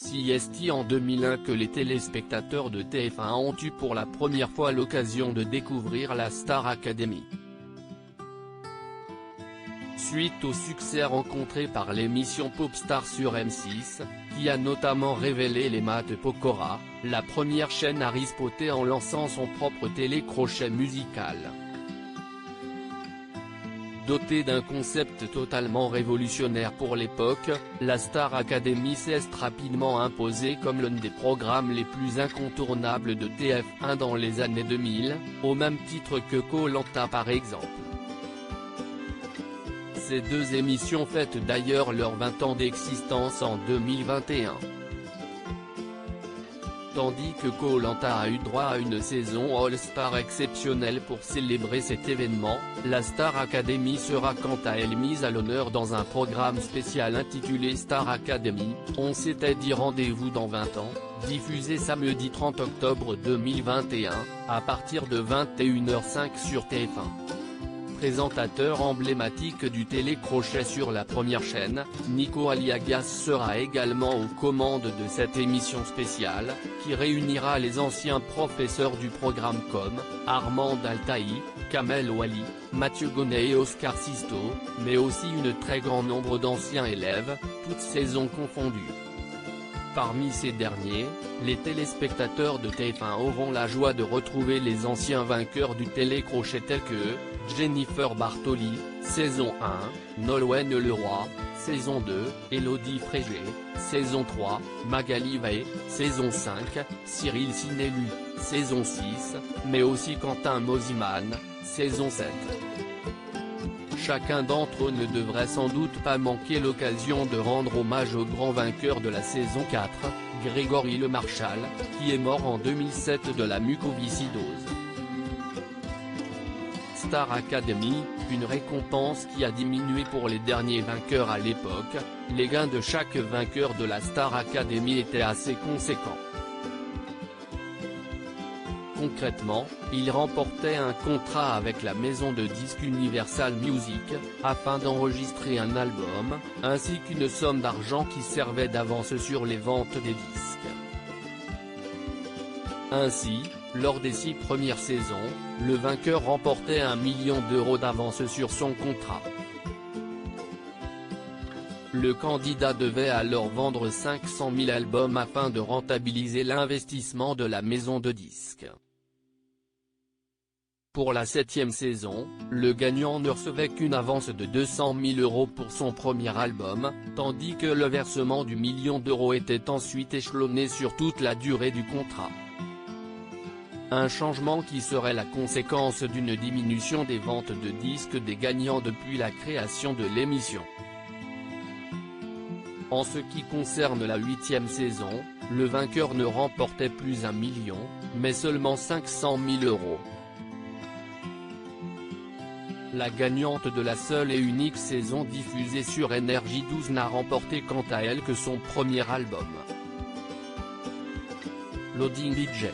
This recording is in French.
CST en 2001 que les téléspectateurs de TF1 ont eu pour la première fois l'occasion de découvrir la Star Academy. Suite au succès rencontré par l'émission Popstar sur M6, qui a notamment révélé les maths Pokora, la première chaîne a rispoté en lançant son propre télécrochet musical. Dotée d'un concept totalement révolutionnaire pour l'époque, la Star Academy s'est rapidement imposée comme l'un des programmes les plus incontournables de TF1 dans les années 2000, au même titre que Koh-Lanta par exemple. Ces deux émissions fêtent d'ailleurs leurs 20 ans d'existence en 2021. Tandis que Koh-Lanta a eu droit à une saison All-Star exceptionnelle pour célébrer cet événement, la Star Academy sera quant à elle mise à l'honneur dans un programme spécial intitulé Star Academy, on s'était dit rendez-vous dans 20 ans, diffusé samedi 30 octobre 2021, à partir de 21h05 sur TF1. Présentateur emblématique du télécrochet sur la première chaîne, Nico Aliagas sera également aux commandes de cette émission spéciale, qui réunira les anciens professeurs du programme comme Armand Altaï, Kamel Ouali, Mathieu Gonnet et Oscar Sisto, mais aussi une très grand nombre d'anciens élèves, toutes saisons confondues. Parmi ces derniers, les téléspectateurs de TF1 auront la joie de retrouver les anciens vainqueurs du télécrochet tels que Jennifer Bartoli, saison 1, Nolwenn Leroy, saison 2, Élodie Frégé, saison 3, Magali Vaé, saison 5, Cyril Sinelu, saison 6, mais aussi Quentin Mosiman, saison 7. Chacun d'entre eux ne devrait sans doute pas manquer l'occasion de rendre hommage au grand vainqueur de la saison 4, Grégory Lemarchal, qui est mort en 2007 de la mucoviscidose. Star Academy, une récompense qui a diminué pour les derniers vainqueurs à l'époque, les gains de chaque vainqueur de la Star Academy étaient assez conséquents. Concrètement, il remportait un contrat avec la maison de disques Universal Music, afin d'enregistrer un album, ainsi qu'une somme d'argent qui servait d'avance sur les ventes des disques. Ainsi, lors des 6 premières saisons, le vainqueur remportait 1 million d'euros d'avance sur son contrat. Le candidat devait alors vendre 500 000 albums afin de rentabiliser l'investissement de la maison de disques. Pour la 7e saison, le gagnant ne recevait qu'une avance de 200 000 euros pour son premier album, tandis que le versement du million d'euros était ensuite échelonné sur toute la durée du contrat. Un changement qui serait la conséquence d'une diminution des ventes de disques des gagnants depuis la création de l'émission. En ce qui concerne la 8e saison, le vainqueur ne remportait plus 1 million, mais seulement 500 000 euros. La gagnante de la seule et unique saison diffusée sur Énergie 12 n'a remporté quant à elle que son premier album. Loading DJ.